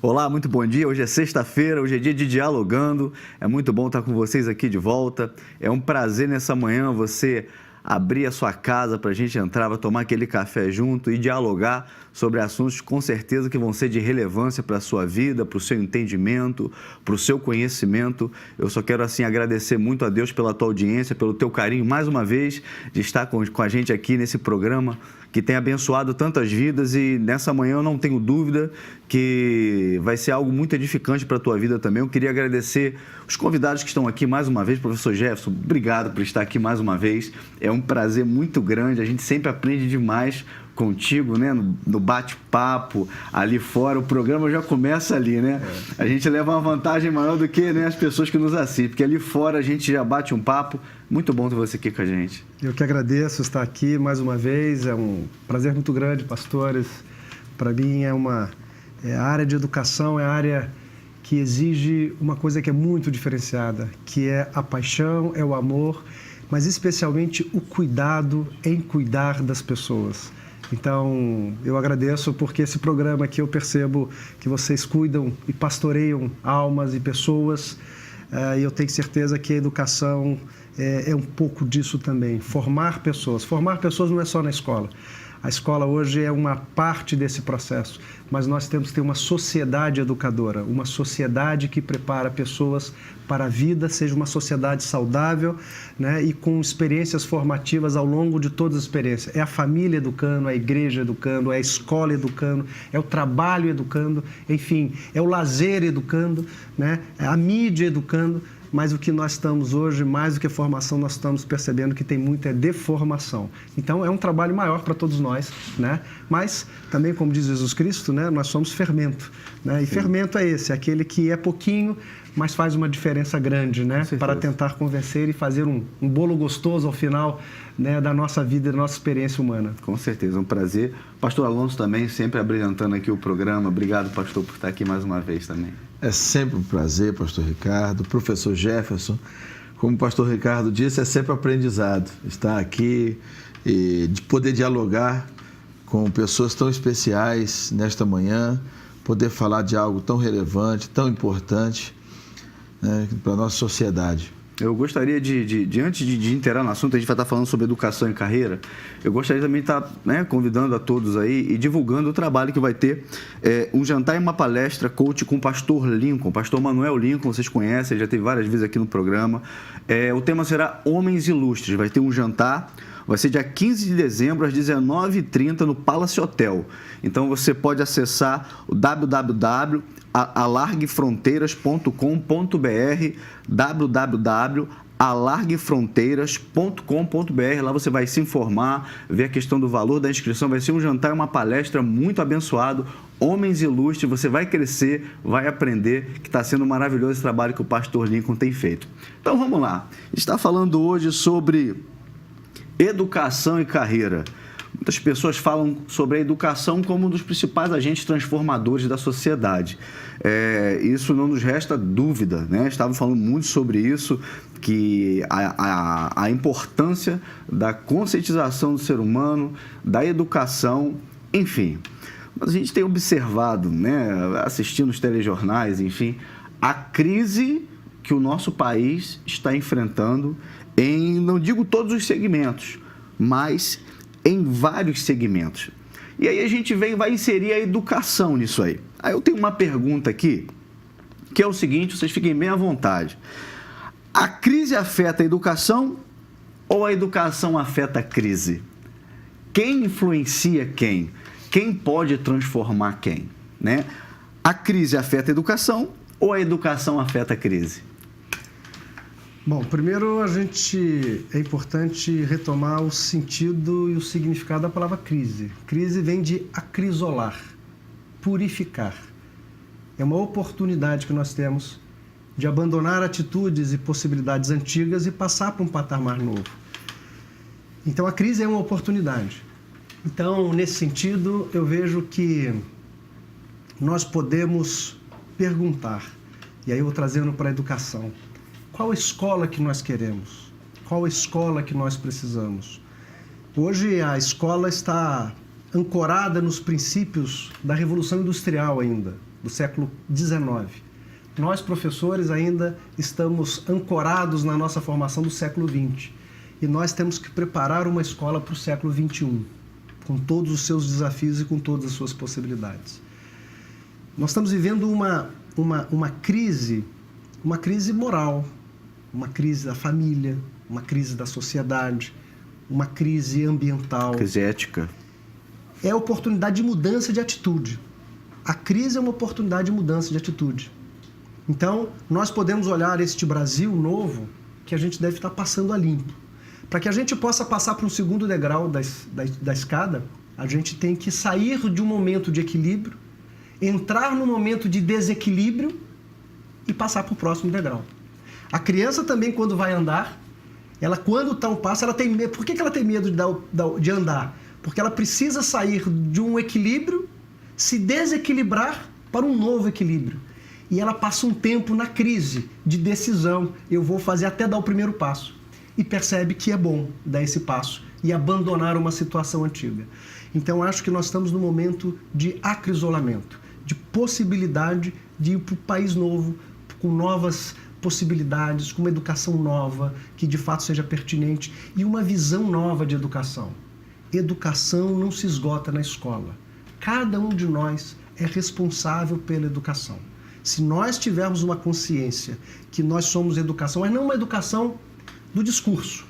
Olá, muito bom dia. Hoje é sexta-feira, hoje é dia de Dialogando. É muito bom estar com vocês aqui de volta. É um prazer nessa manhã você abrir a sua casa para a gente entrar, para tomar aquele café junto e dialogar sobre assuntos com certeza que vão ser de relevância para a sua vida, para o seu entendimento, para o seu conhecimento. Eu só quero assim agradecer muito a Deus pela tua audiência, pelo teu carinho mais uma vez de estar com a gente aqui nesse programa que tem abençoado tantas vidas, e nessa manhã eu não tenho dúvida que vai ser algo muito edificante para a tua vida também. Eu queria agradecer os convidados que estão aqui mais uma vez. Professor Jefferson, obrigado por estar aqui mais uma vez. É um prazer muito grande, a gente sempre aprende demais contigo, né? No bate-papo, ali fora, o programa já começa ali, né? A gente leva uma vantagem maior do que, né, as pessoas que nos assistem, porque ali fora a gente já bate um papo. Muito bom ter você aqui com a gente. Eu que agradeço estar aqui mais uma vez, é um prazer muito grande, pastores. Para mim a área de educação é a área que exige uma coisa que é muito diferenciada, que é a paixão, é o amor, mas especialmente o cuidado em cuidar das pessoas. Então, eu agradeço porque esse programa aqui eu percebo que vocês cuidam e pastoreiam almas e pessoas, e eu tenho certeza que a educação é um pouco disso também, formar pessoas. Formar pessoas não é só na escola. A escola hoje é uma parte desse processo, mas nós temos que ter uma sociedade educadora, uma sociedade que prepara pessoas para a vida, seja uma sociedade saudável, né, e com experiências formativas ao longo de todas as experiências. É a família educando, é a igreja educando, é a escola educando, é o trabalho educando, enfim, é o lazer educando, né, é a mídia educando. Mas o que nós estamos hoje, mais do que formação, nós estamos percebendo que tem muita deformação. Então, é um trabalho maior para todos nós, né? Mas, também, como diz Jesus Cristo, né, nós somos fermento, né? E fermento é esse, aquele que é pouquinho, mas faz uma diferença grande, né? Para tentar convencer e fazer um bolo gostoso ao final, né, da nossa vida e da nossa experiência humana. Com certeza, um prazer. Pastor Alonso também, sempre abrilhantando aqui o programa. Obrigado, pastor, por estar aqui mais uma vez também. É sempre um prazer, pastor Ricardo. Professor Jefferson, como o pastor Ricardo disse, é sempre aprendizado estar aqui e de poder dialogar com pessoas tão especiais nesta manhã, poder falar de algo tão relevante, tão importante, né, para a nossa sociedade. Eu gostaria antes de inteirar no assunto, a gente vai estar falando sobre educação e carreira, eu gostaria também de estar, né, convidando a todos aí e divulgando o trabalho que vai ter um jantar e uma palestra coach com o pastor Lincoln, pastor Manuel Lincoln, vocês conhecem, ele já teve várias vezes aqui no programa. O tema será Homens Ilustres, vai ter um jantar. Vai ser dia 15 de dezembro, às 19h30, no Palace Hotel. Então, você pode acessar o www.alarguefronteiras.com.br, www.alarguefronteiras.com.br. Lá você vai se informar, ver a questão do valor da inscrição. Vai ser um jantar e uma palestra muito abençoado. Homens Ilustres, você vai crescer, vai aprender, que está sendo maravilhoso esse trabalho que o pastor Lincoln tem feito. Então, vamos lá. A gente está falando hoje sobre educação e carreira. Muitas pessoas falam sobre a educação como um dos principais agentes transformadores da sociedade. Isso não nos resta dúvida, né? Estávamos falando muito sobre isso, que a importância da conscientização do ser humano, da educação, enfim. Mas a gente tem observado, né, assistindo os telejornais, enfim, a crise que o nosso país está enfrentando em, não digo todos os segmentos, mas em vários segmentos. E aí a gente vai inserir a educação nisso aí. Aí eu tenho uma pergunta aqui, que é o seguinte, vocês fiquem bem à vontade. A crise afeta a educação ou a educação afeta a crise? Quem influencia quem? Quem pode transformar quem? Né? A crise afeta a educação ou a educação afeta a crise? Bom, primeiro é importante retomar o sentido e o significado da palavra crise. Crise vem de acrisolar, purificar. É uma oportunidade que nós temos de abandonar atitudes e possibilidades antigas e passar para um patamar novo. Então, a crise é uma oportunidade. Então, nesse sentido, eu vejo que nós podemos perguntar, e aí eu vou trazendo para a educação, qual escola que nós queremos? Qual escola que nós precisamos? Hoje a escola está ancorada nos princípios da Revolução Industrial ainda, do século XIX. Nós, professores, ainda estamos ancorados na nossa formação do século XX. E nós temos que preparar uma escola para o século XXI, com todos os seus desafios e com todas as suas possibilidades. Nós estamos vivendo uma crise moral, uma crise da família, uma crise da sociedade, uma crise ambiental. Crise ética. É a oportunidade de mudança de atitude. A crise é uma oportunidade de mudança de atitude. Então, nós podemos olhar este Brasil novo que a gente deve estar passando a limpo. Para que a gente possa passar para um segundo degrau da escada, a gente tem que sair de um momento de equilíbrio, entrar no momento de desequilíbrio e passar para o próximo degrau. A criança também, quando vai andar, ela, quando está um passo, ela tem medo. Por que ela tem medo de andar? Porque ela precisa sair de um equilíbrio, se desequilibrar para um novo equilíbrio. E ela passa um tempo na crise de decisão. Eu vou fazer até dar o primeiro passo. E percebe que é bom dar esse passo e abandonar uma situação antiga. Então, acho que nós estamos num momento de acrisolamento, de possibilidade de ir para o país novo, com novas possibilidades, com uma educação nova, que de fato seja pertinente, e uma visão nova de educação. Educação não se esgota na escola. Cada um de nós é responsável pela educação. Se nós tivermos uma consciência que nós somos educação, mas não uma educação do discurso,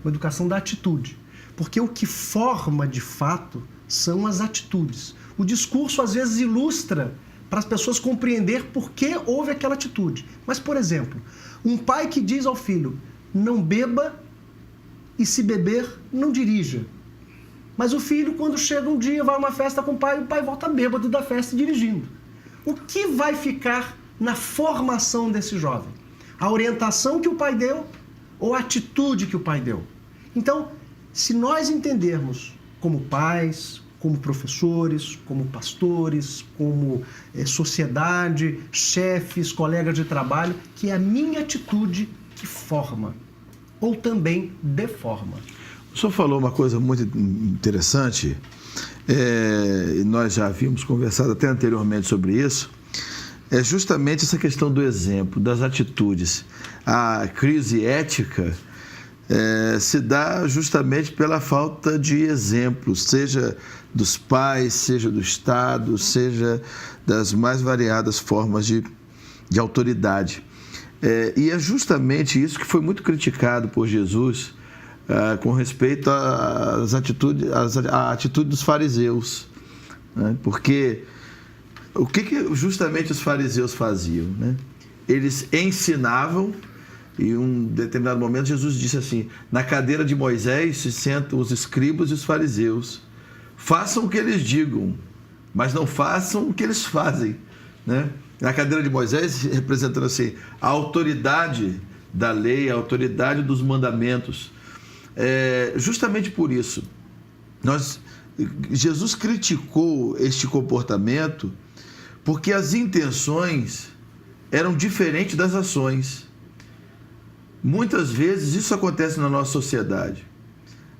uma educação da atitude. Porque o que forma, de fato, são as atitudes. O discurso, às vezes, ilustra para as pessoas compreender por que houve aquela atitude. Mas, por exemplo, um pai que diz ao filho, não beba e, se beber, não dirija. Mas o filho, quando chega um dia, vai a uma festa com o pai volta bêbado da festa dirigindo. O que vai ficar na formação desse jovem? A orientação que o pai deu ou a atitude que o pai deu? Então, se nós entendermos como pais, como professores, como pastores, como sociedade, chefes, colegas de trabalho, que é a minha atitude que forma ou também deforma. O senhor falou uma coisa muito interessante, e nós já havíamos conversado até anteriormente sobre isso, é justamente essa questão do exemplo, das atitudes. A crise ética se dá justamente pela falta de exemplos, seja dos pais, seja do Estado, seja das mais variadas formas de autoridade. E é justamente isso que foi muito criticado por Jesus com respeito à atitude dos fariseus, né? Porque o que justamente os fariseus faziam, né? Eles ensinavam. E em um determinado momento Jesus disse assim, na cadeira de Moisés se sentam os escribas e os fariseus. Façam o que eles digam, mas não façam o que eles fazem, né? Na cadeira de Moisés, representando assim, a autoridade da lei, a autoridade dos mandamentos. Justamente por isso, Jesus criticou este comportamento porque as intenções eram diferentes das ações. Muitas vezes isso acontece na nossa sociedade.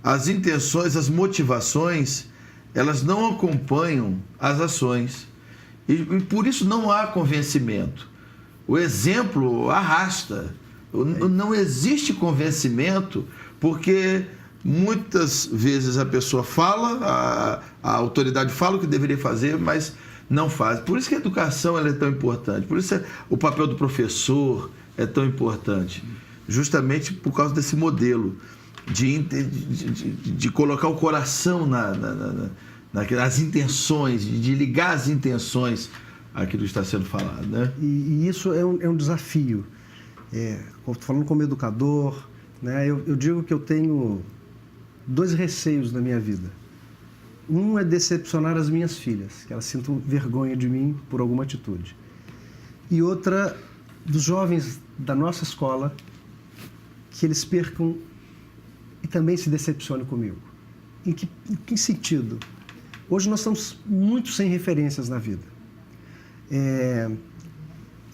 As intenções, as motivações, elas não acompanham as ações. E por isso não há convencimento. O exemplo arrasta. Não existe convencimento porque muitas vezes a pessoa fala, a autoridade fala o que deveria fazer, mas não faz. Por isso que a educação ela é tão importante. Por isso o papel do professor é tão importante. Justamente por causa desse modelo de colocar o coração nas intenções, de ligar as intenções àquilo que está sendo falado, né? E isso é um desafio. Falando como educador, né, eu digo que eu tenho 2 receios na minha vida. Um é decepcionar as minhas filhas, que elas sintam vergonha de mim por alguma atitude. E outra, dos jovens da nossa escola, que eles percam e também se decepcionem comigo. Em que sentido? Hoje nós estamos muito sem referências na vida.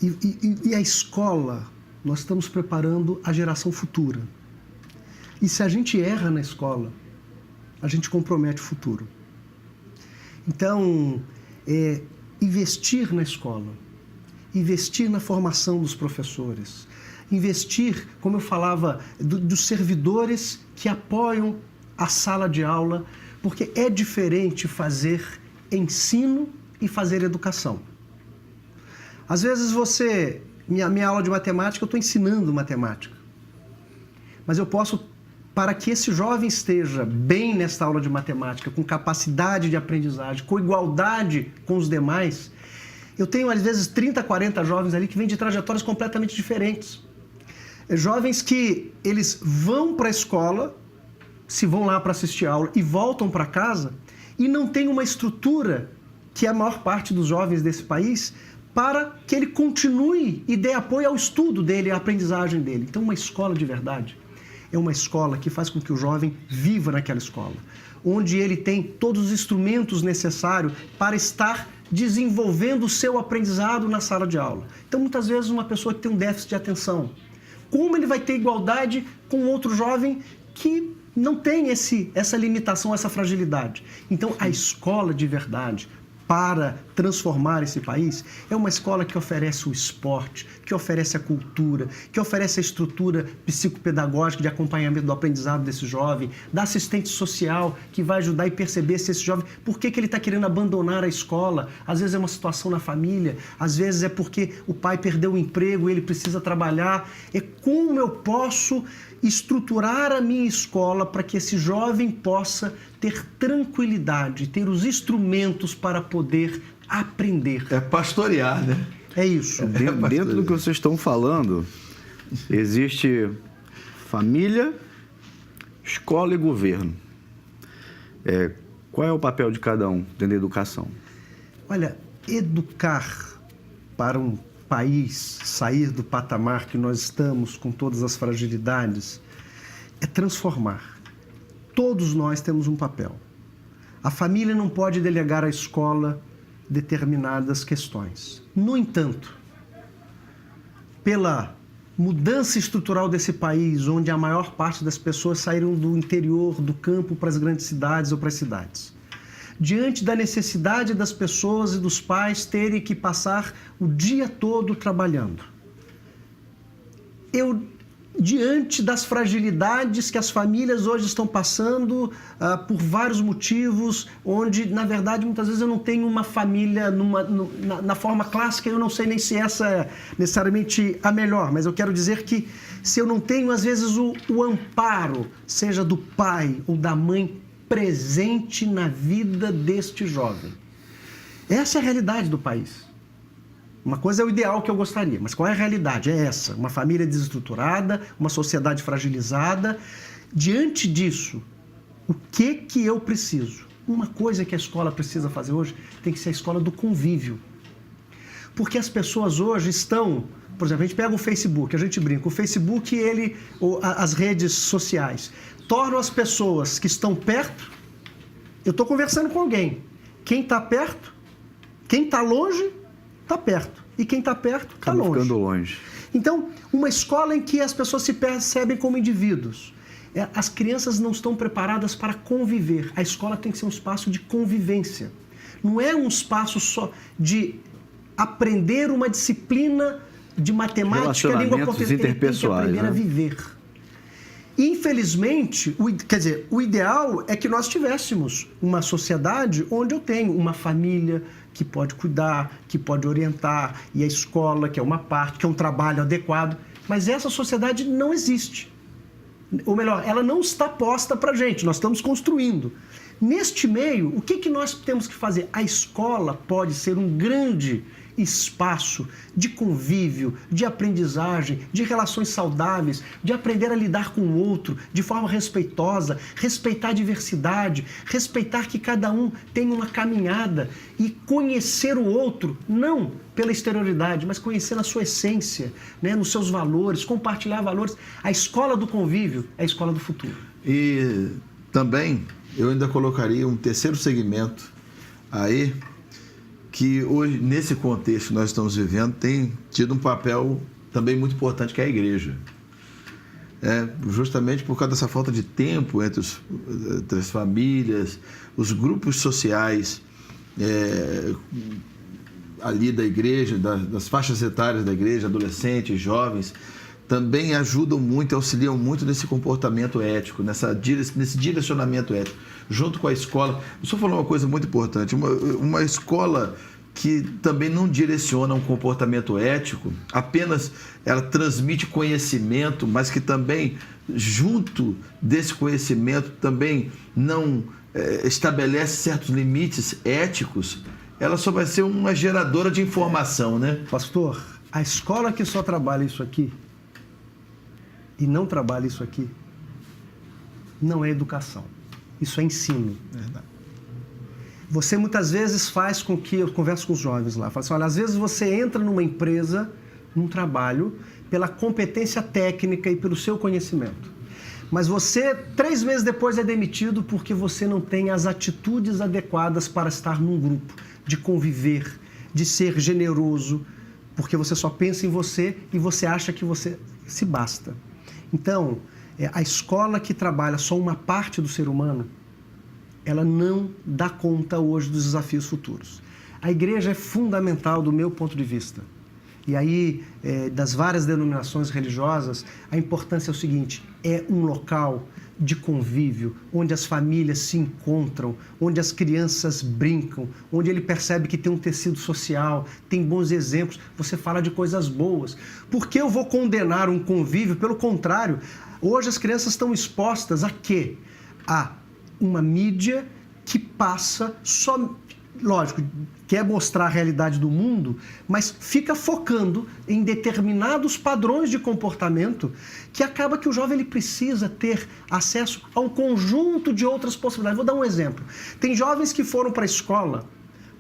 E a escola, nós estamos preparando a geração futura. E se a gente erra na escola, a gente compromete o futuro. Então, investir na escola, investir na formação dos professores, investir, como eu falava, dos servidores que apoiam a sala de aula, porque é diferente fazer ensino e fazer educação. Às vezes minha aula de matemática, eu estou ensinando matemática, mas eu posso, para que esse jovem esteja bem nesta aula de matemática, com capacidade de aprendizagem, com igualdade com os demais, eu tenho às vezes 30, 40 jovens ali que vêm de trajetórias completamente diferentes. Jovens que eles vão para a escola, se vão lá para assistir a aula e voltam para casa e não tem uma estrutura, que é a maior parte dos jovens desse país, para que ele continue e dê apoio ao estudo dele, à aprendizagem dele. Então, uma escola de verdade é uma escola que faz com que o jovem viva naquela escola, onde ele tem todos os instrumentos necessários para estar desenvolvendo o seu aprendizado na sala de aula. Então, muitas vezes, uma pessoa que tem um déficit de atenção, como ele vai ter igualdade com outro jovem que não tem essa limitação, essa fragilidade? Então, a escola de verdade, para transformar esse país, é uma escola que oferece o esporte, que oferece a cultura, que oferece a estrutura psicopedagógica de acompanhamento do aprendizado desse jovem, da assistente social que vai ajudar e perceber se esse jovem, por que ele está querendo abandonar a escola. Às vezes é uma situação na família, às vezes é porque o pai perdeu o emprego e ele precisa trabalhar. É como eu posso estruturar a minha escola para que esse jovem possa ter tranquilidade, ter os instrumentos para poder aprender. É pastorear, né? É isso. Dentro do que vocês estão falando, existe família, escola e governo. Qual é o papel de cada um dentro da educação? Olha, educar para um país sair do patamar que nós estamos, com todas as fragilidades, é transformar. Todos nós temos um papel. A família não pode delegar à escola determinadas questões. No entanto, pela mudança estrutural desse país, onde a maior parte das pessoas saíram do interior, do campo, para as grandes cidades ou para as cidades, diante da necessidade das pessoas e dos pais terem que passar o dia todo trabalhando, diante das fragilidades que as famílias hoje estão passando por vários motivos, onde, na verdade, muitas vezes eu não tenho uma família na forma clássica, eu não sei nem se essa é necessariamente a melhor, mas eu quero dizer que se eu não tenho, às vezes, o amparo, seja do pai ou da mãe, presente na vida deste jovem. Essa é a realidade do país. Uma coisa é o ideal que eu gostaria, mas qual é a realidade? É essa, uma família desestruturada, uma sociedade fragilizada. Diante disso, o que eu preciso? Uma coisa que a escola precisa fazer hoje tem que ser a escola do convívio. Porque as pessoas hoje estão, por exemplo, a gente pega o Facebook, a gente brinca, o Facebook, as redes sociais, tornam as pessoas que estão perto, eu estou conversando com alguém, quem está perto, quem está longe, está perto. E quem está perto, está longe. Ficando longe. Então, uma escola em que as pessoas se percebem como indivíduos. As crianças não estão preparadas para conviver. A escola tem que ser um espaço de convivência. Não é um espaço só de aprender uma disciplina de matemática, língua portuguesa. Ele tem que aprender a viver. Infelizmente, o ideal é que nós tivéssemos uma sociedade onde eu tenho uma família que pode cuidar, que pode orientar, e a escola, que é uma parte, que é um trabalho adequado. Mas essa sociedade não existe. Ou melhor, ela não está posta para a gente, nós estamos construindo. Neste meio, o que nós temos que fazer? A escola pode ser um grande espaço de convívio, de aprendizagem, de relações saudáveis, de aprender a lidar com o outro de forma respeitosa, respeitar a diversidade, respeitar que cada um tem uma caminhada e conhecer o outro, não pela exterioridade, mas conhecer na sua essência, né, nos seus valores, compartilhar valores. A escola do convívio é a escola do futuro. E também eu ainda colocaria um terceiro segmento aí, que hoje, nesse contexto que nós estamos vivendo, tem tido um papel também muito importante, que é a igreja. Justamente por causa dessa falta de tempo entre as famílias, os grupos sociais ali da igreja, das faixas etárias da igreja, adolescentes, jovens, também ajudam muito, auxiliam muito nesse comportamento ético, nesse direcionamento ético, junto com a escola. Eu só falar uma coisa muito importante, uma escola que também não direciona um comportamento ético, apenas ela transmite conhecimento, mas que também, junto desse conhecimento, também não estabelece certos limites éticos, ela só vai ser uma geradora de informação, né? Pastor, a escola que só trabalha isso aqui e não trabalha isso aqui, não é educação. Isso é ensino. Verdade. Você muitas vezes faz com que, eu converso com os jovens lá, falo assim, olha, às vezes você entra numa empresa, num trabalho, pela competência técnica e pelo seu conhecimento. Mas você, 3 meses depois, é demitido porque você não tem as atitudes adequadas para estar num grupo, de conviver, de ser generoso, porque você só pensa em você e você acha que você se basta. Então, a escola que trabalha só uma parte do ser humano, ela não dá conta hoje dos desafios futuros. A igreja é fundamental do meu ponto de vista. E aí, das várias denominações religiosas, a importância é o seguinte, é um local de convívio, onde as famílias se encontram, onde as crianças brincam, onde ele percebe que tem um tecido social, tem bons exemplos, você fala de coisas boas. Por que eu vou condenar um convívio? Pelo contrário, hoje as crianças estão expostas a quê? A uma mídia que passa só, lógico, quer mostrar a realidade do mundo, mas fica focando em determinados padrões de comportamento que acaba que o jovem ele precisa ter acesso a um conjunto de outras possibilidades. Vou dar um exemplo. Tem jovens que foram para a escola,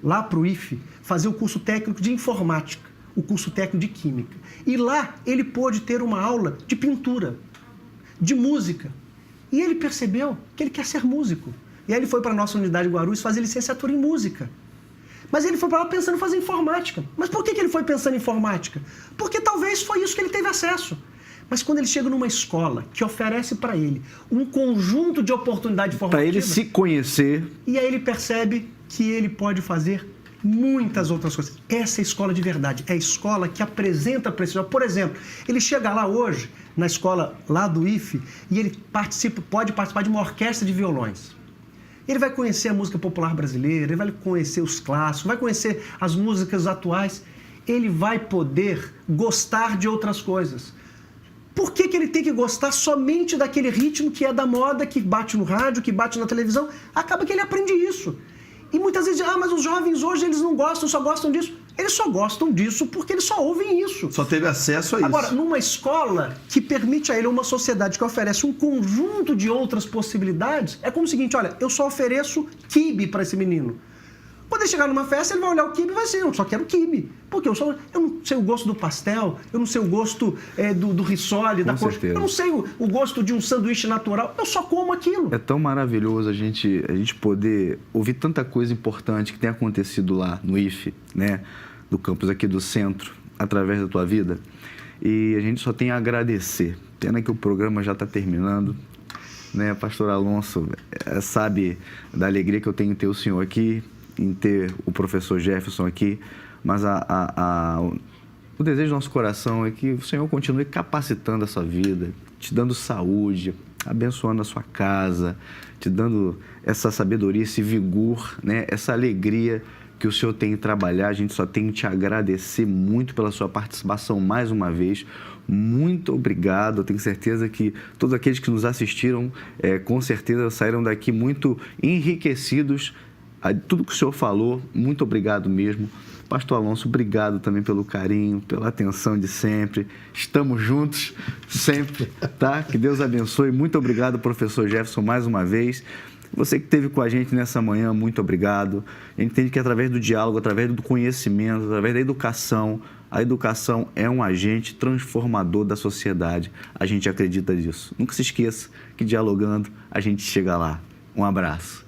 lá para o IFE, fazer o curso técnico de informática, o curso técnico de química. E lá ele pôde ter uma aula de pintura, de música. E ele percebeu que ele quer ser músico. E aí ele foi para a nossa unidade de Guarulhos fazer licenciatura em música. Mas ele foi para lá pensando em fazer informática. Mas por que ele foi pensando em informática? Porque talvez foi isso que ele teve acesso. Mas quando ele chega numa escola que oferece para ele um conjunto de oportunidades formativas... Para ele se conhecer... E aí ele percebe que ele pode fazer muitas outras coisas. Essa é a escola de verdade. É a escola que apresenta para esse jovem. Por exemplo, ele chega lá hoje, na escola lá do IFE, e ele pode participar de uma orquestra de violões. Ele vai conhecer a música popular brasileira, ele vai conhecer os clássicos, vai conhecer as músicas atuais. Ele vai poder gostar de outras coisas. Por que ele tem que gostar somente daquele ritmo que é da moda, que bate no rádio, que bate na televisão? Acaba que ele aprende isso. E muitas vezes, mas os jovens hoje eles não gostam, só gostam disso. Eles só gostam disso porque eles só ouvem isso. Só teve acesso a isso. Agora, numa escola que permite a ele, uma sociedade que oferece um conjunto de outras possibilidades, é como o seguinte, olha, eu só ofereço quibe para esse menino. Quando ele chegar numa festa, ele vai olhar o quibe e vai dizer, eu só quero quibe. Porque eu não sei o gosto do pastel, eu não sei o gosto do rissole, da coisa. Eu não sei o gosto de um sanduíche natural, eu só como aquilo. É tão maravilhoso a gente poder ouvir tanta coisa importante que tem acontecido lá no IFE, né? Do campus aqui do centro, através da tua vida. E a gente só tem a agradecer. Pena que o programa já está terminando. Né? Pastor Alonso sabe da alegria que eu tenho em ter o senhor aqui, em ter o professor Jefferson aqui, mas o desejo do nosso coração é que o Senhor continue capacitando a sua vida, te dando saúde, abençoando a sua casa, te dando essa sabedoria, esse vigor, né? Essa alegria que o Senhor tem em trabalhar. A gente só tem que te agradecer muito pela sua participação mais uma vez. Muito obrigado. Eu tenho certeza que todos aqueles que nos assistiram, com certeza saíram daqui muito enriquecidos. Tudo que o senhor falou, muito obrigado mesmo. Pastor Alonso, obrigado também pelo carinho, pela atenção de sempre. Estamos juntos sempre, tá? Que Deus abençoe. Muito obrigado, professor Jefferson, mais uma vez. Você que esteve com a gente nessa manhã, muito obrigado. A gente entende que através do diálogo, através do conhecimento, através da educação, a educação é um agente transformador da sociedade. A gente acredita nisso. Nunca se esqueça que dialogando a gente chega lá. Um abraço.